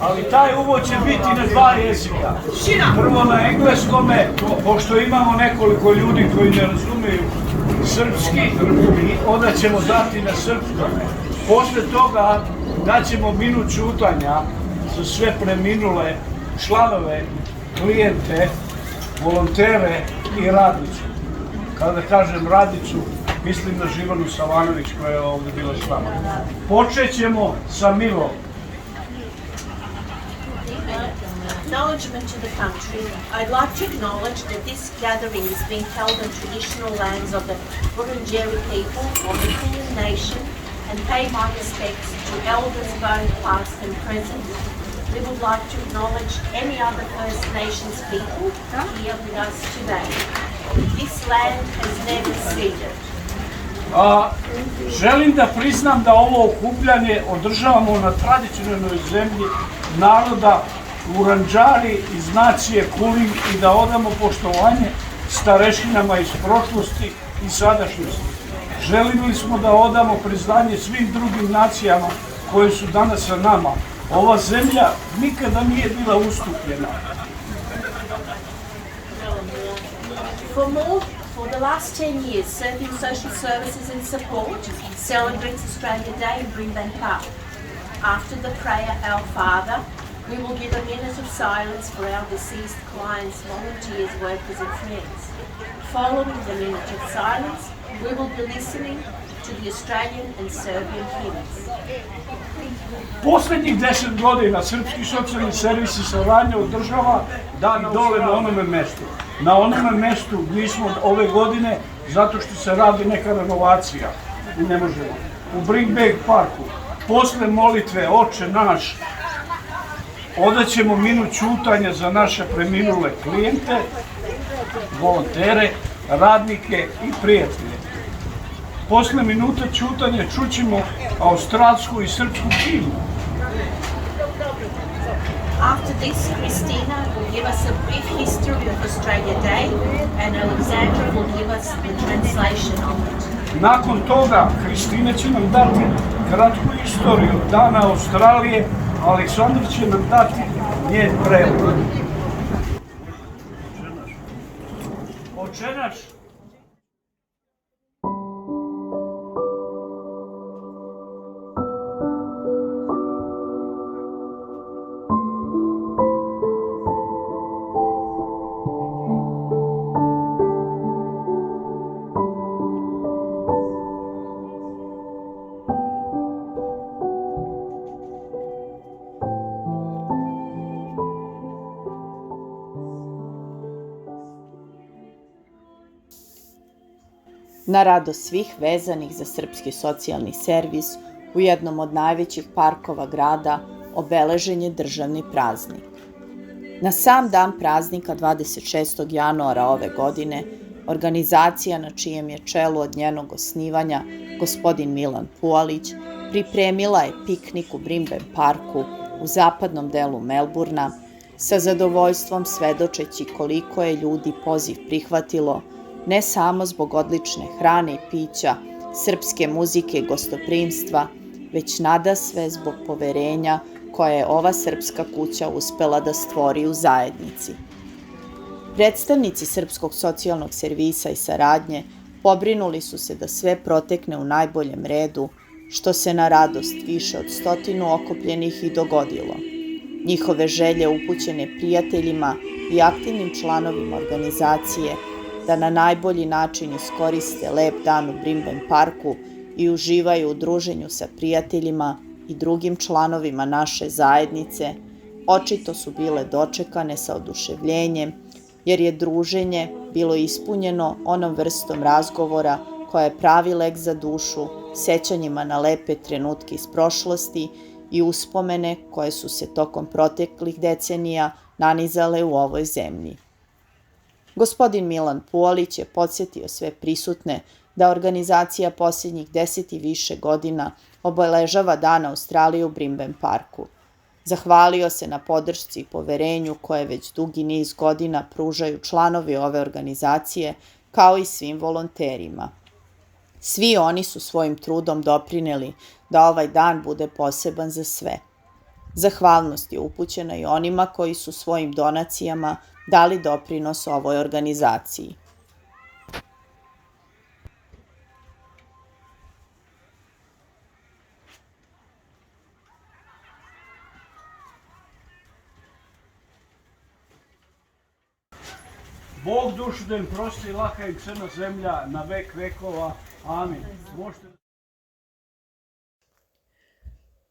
ali taj uvod će biti na dva jezika. Prvo na engleskome, pošto imamo nekoliko ljudi koji ne razumeju srpski, onda ćemo dati na srpskome. Posle toga daćemo minut ćutanja za sve preminule članove, klijente, volontere i radnicu. Kada kažem radnicu, mislim na Živanu Savanović koja je ovdje bila s nama. Počet ćemo sa Milom. Acknowledgement to the country. I'd like to acknowledge that this gathering is being held on traditional lands of the Wurundjeri people of the Kulin Nation and pay my respects to elders both past and present. We would like to acknowledge any other First Nations people here with us today. This land has never ceded. Želim da priznam da ovo okupljanje održavamo na tradicionalnoj zemlji naroda Wurundjeri iz nacije Kulin i da odamo poštovanje starešinama iz prošlosti i sadašnjosti. Želili smo da odamo priznanje svim drugim nacijama koje su danas sa nama. Ova zemlja nikada nije bila ustupljena. For the last 10 years, Serving Social Services and Support celebrates Australia Day in Brimban Park. After the prayer, Our Father, we will give a minute of silence for our deceased clients, volunteers, workers and friends. Following the minute of silence, we will be listening to the Australian and Serbian hymns. Poslednjih 10 godina Srpski socijalni servis i saradnja održava dan dole na onome mestu. Na onome mestu mi smo ove godine, zato što se radi neka renovacija i ne možemo. U Brimban Parku, posle molitve Oče naš, odaćemo minut ćutanja za naše preminule klijente, volontere, radnike i prijatelje. Posle minuta ćutanja čućemo australsku i srpsku himnu. After this, Christina will give us a brief history of Australia Day and Alexandra will give us the translation of it. Nakon toga, Kristina će nam dati kratku istoriju Dana Australije, a Aleksandar će nam dati njen prevod. Oče naš. Na radost svih vezanih za Srpski socijalni servis, u jednom od najvećih parkova grada obeležen je državni praznik. Na sam dan praznika 26. januara ove godine, organizacija na čijem je čelu od njenog osnivanja gospodin Milan Pualić pripremila je piknik u Brimban Parku u zapadnom delu Melburna, sa zadovoljstvom svedočeći koliko je ljudi poziv prihvatilo, ne samo zbog odlične hrane i pića, srpske muzike i gostoprimstva, već nadasve zbog poverenja koje je ova srpska kuća uspela da stvori u zajednici. Predstavnici Srpskog socijalnog servisa i saradnje pobrinuli su se da sve protekne u najboljem redu, što se na radost više od 100 okupljenih i dogodilo. Njihove želje upućene prijateljima i aktivnim članovima organizacije da na najbolji način iskoriste lep dan u Brimban Parku i uživaju u druženju sa prijateljima i drugim članovima naše zajednice, očito su bile dočekane sa oduševljenjem, jer je druženje bilo ispunjeno onom vrstom razgovora koja je pravi lek za dušu, sećanjima na lepe trenutke iz prošlosti i uspomene koje su se tokom proteklih decenija nanizale u ovoj zemlji. Gospodin Milan Pualić je podsjetio sve prisutne da organizacija posljednjih 10 i više godina obeležava Dan Australije u Brimban Parku. Zahvalio se na podršci i poverenju koje već dugi niz godina pružaju članovi ove organizacije, kao i svim volonterima. Svi oni su svojim trudom doprineli da ovaj dan bude poseban za sve. Zahvalnost je upućena i onima koji su svojim donacijama dali doprinos ovoj organizaciji. Bog dušu da im prosti, laka im crna zemlja na vek vekova. Amin.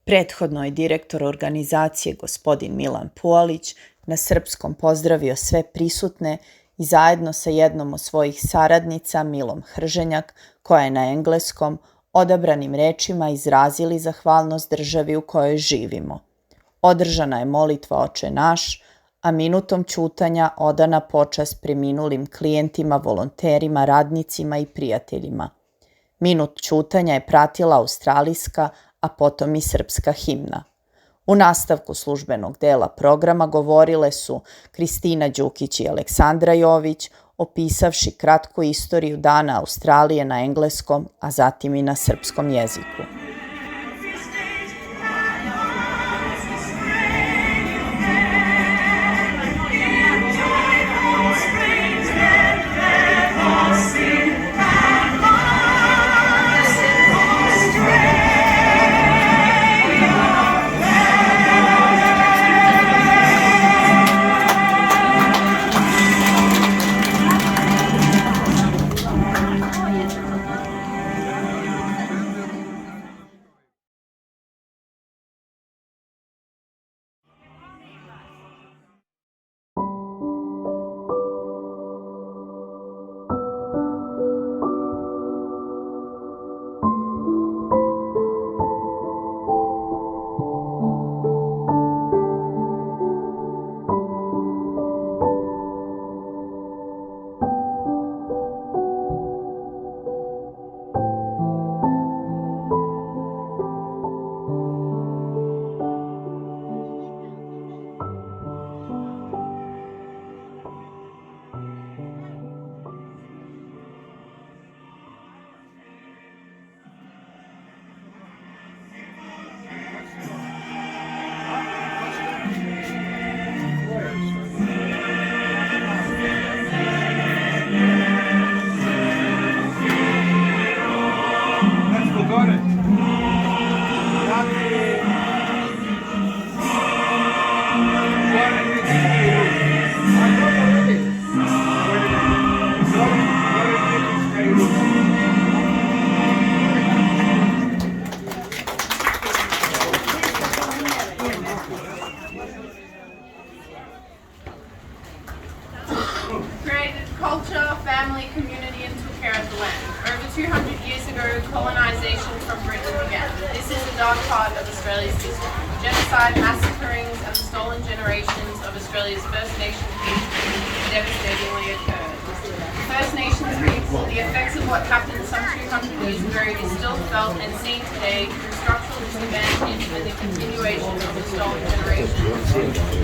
Prethodno je direktor organizacije gospodin Milan Pualić na srpskom pozdravio sve prisutne i zajedno sa jednom od svojih saradnica Milom Hrženjak, koja je na engleskom, odabranim rečima izrazili zahvalnost državi u kojoj živimo. Održana je molitva Oče naš, a minutom ćutanja odana počast preminulim klijentima, volonterima, radnicima i prijateljima. Minut ćutanja je pratila australijska, a potom i srpska himna. U nastavku službenog dela programa govorile su Kristina Đukić i Aleksandra Jović, opisavši kratku istoriju Dana Australije na engleskom, a zatim i na srpskom jeziku. Created culture, family, community, and took care of the land. Over 200 years ago, colonisation from Britain began. This is a dark part of Australia's history. Genocide, massacrings, and the stolen generations of Australia's First Nations people devastatingly occurred. First Nations people, the effects of what happened some 200 years ago is still felt and seen today through structural disadvantage and the continuation of the stolen generations.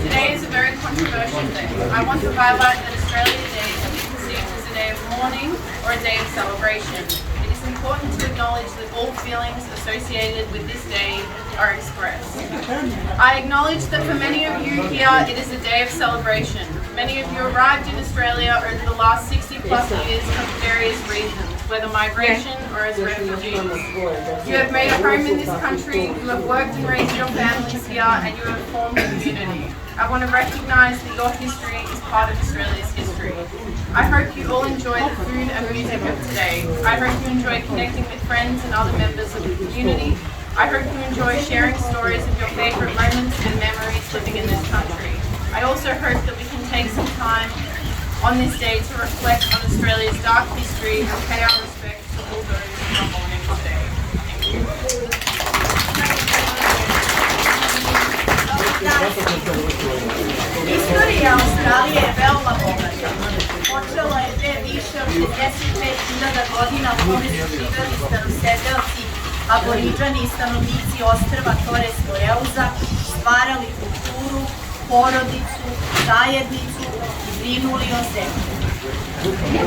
Today is a very controversial day. I want to highlight that Australia Day can be conceived as a day of mourning or a day of celebration. It is important to acknowledge that all feelings associated with this day are expressed. I acknowledge that for many of you here, it is a day of celebration. Many of you arrived in Australia over the last 60 plus years for various reasons, whether migration or as refugees. You have made a home in this country, you have worked and raised your families here, and you have formed a community. I want to recognise that your history is part of Australia's history. I hope you all enjoy the food and music of today. I hope you enjoy connecting with friends and other members of the community. I hope you enjoy sharing stories of your favourite moments and memories living in this country. I also hope that we can take some time on this day to reflect on Australia's dark history and pay our respects to all those who are mourning today. Thank you. Istorija Australije je veoma bogata. Počela je pre više od 65.000 godina u kome su živeli starosedeoci, aboriđani i stanovnici ostrva Torres Strait, stvarali kulturu, porodicu, zajednicu i brinuli o zemlji.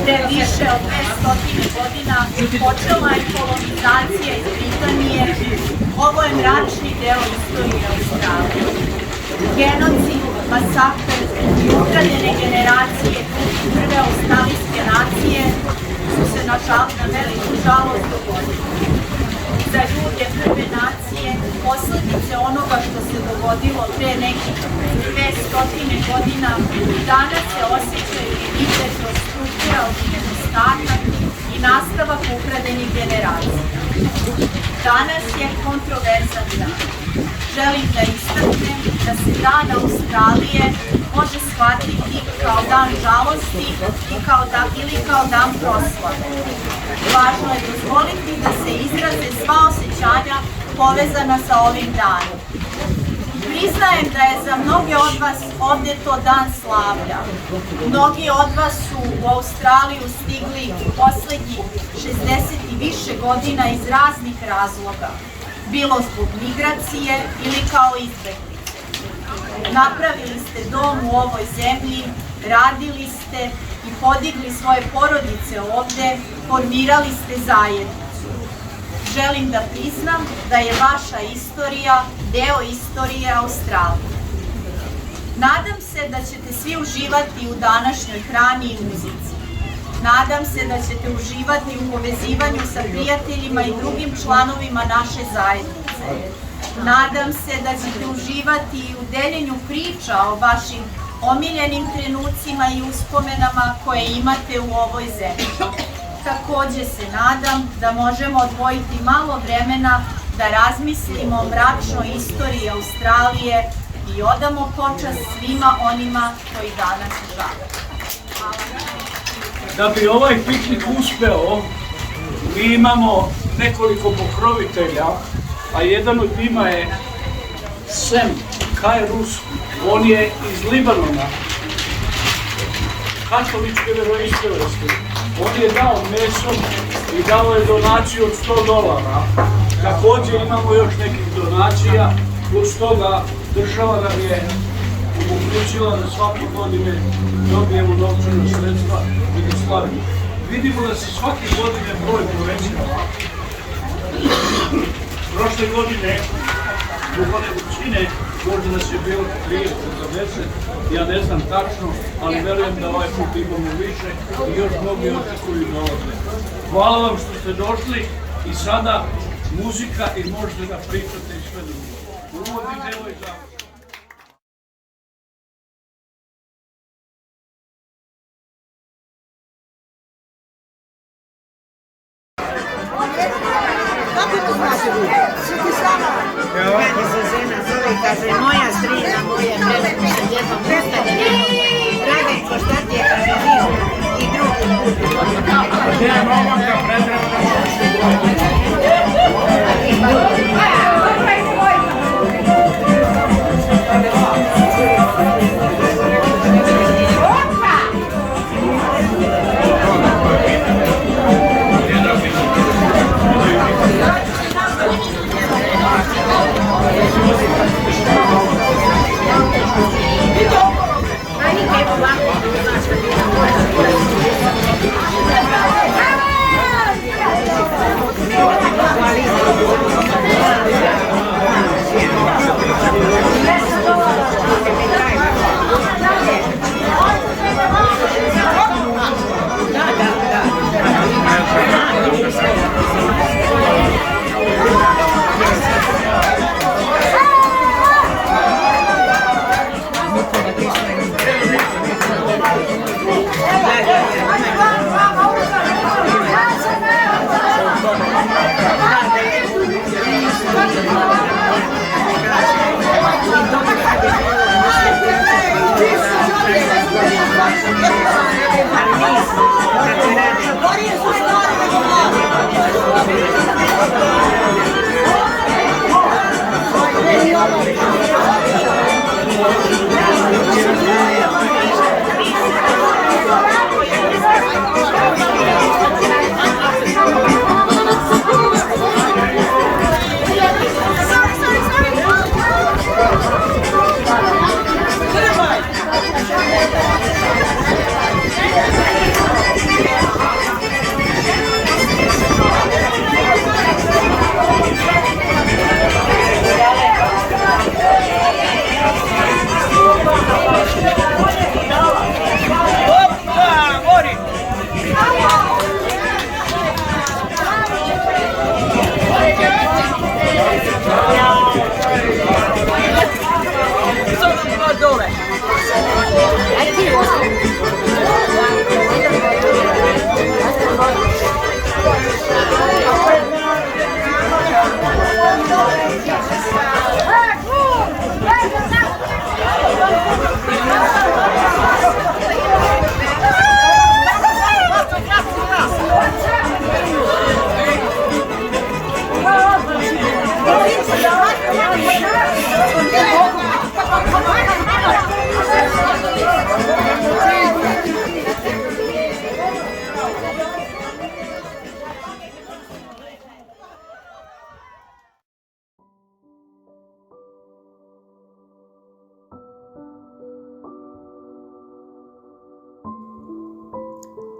Pre više od 200 godina počela je kolonizacija iz Britanije Ovo je mračni deo istorije Australije. Genocid, masakr i ukradene generacije prve australijske nacije su se na veliku žalost dogodili. Za ljude prve nacije posledice onoga što se dogodilo pre nekih 200 godina danas se osjećaju i vide kroz strukturalni nedostatak i nastavak ukradenih generacija. Danas je kontroverzan dan. Želim da istaknem da se dan Australije može shvatiti kao dan žalosti ili kao dan proslave. Važno je dozvoliti da se izraze sva osjećanja povezana sa ovim danom. Priznajem da je za mnoge od vas ovdje to dan slavlja. Mnogi od vas su u Australiju stigli u poslednjih 60 i više godina iz raznih razloga, bilo zbog migracije ili kao izbeglice. Napravili ste dom u ovoj zemlji, radili ste i podigli svoje porodice ovde, formirali ste zajednicu. Želim da priznam da je vaša istorija deo istorije Australije. Nadam se da ćete svi uživati u današnjoj hrani i muzici. Nadam se da ćete uživati u povezivanju sa prijateljima i drugim članovima naše zajednice. Nadam se da ćete uživati i u deljenju priča o vašim omiljenim trenucima i uspomenama koje imate u ovoj zemlji. Takođe se nadam da možemo odvojiti malo vremena da razmislimo o mračnoj istoriji Australije i odamo počast svima onima koji danas žale. Da bi ovaj piknik uspeo, mi imamo nekoliko pokrovitelja, a jedan od njima je Sem Kajrus, on je iz Libanona, katoličke veroispovesti. On je dao meso i dao je donaciju od $100. Takođe imamo još nekih donacija, plus toga država nam je omogućila da svake godine dobijemo novčana sredstva i da slavimo. Vidimo da se svake godine broj povećava. Prošle godine, zbog one većine, možda nas je bilo 30 za 10, ja ne znam tačno, ali verujem da ovaj put imamo više i još mnogi očekuju dolaze. Hvala vam što ste došli i sada muzika i možete da pričate i sve drugo. Uvodni deo je završen. Kada se žena zove i kaže moja strina, moja prelepo sa djetom ustane, Draganko, šta ti je, kaže živ i drugi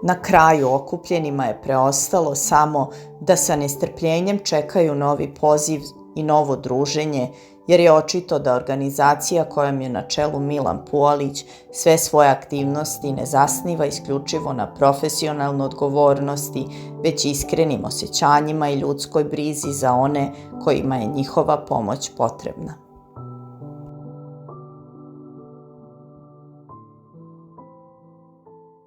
Na kraju okupljenima je preostalo samo da sa nestrpljenjem čekaju novi poziv i novo druženje, jer je očito da organizacija kojom je na čelu Milan Pualić sve svoje aktivnosti ne zasniva isključivo na profesionalnoj odgovornosti, već iskrenim osjećanjima i ljudskoj brizi za one kojima je njihova pomoć potrebna.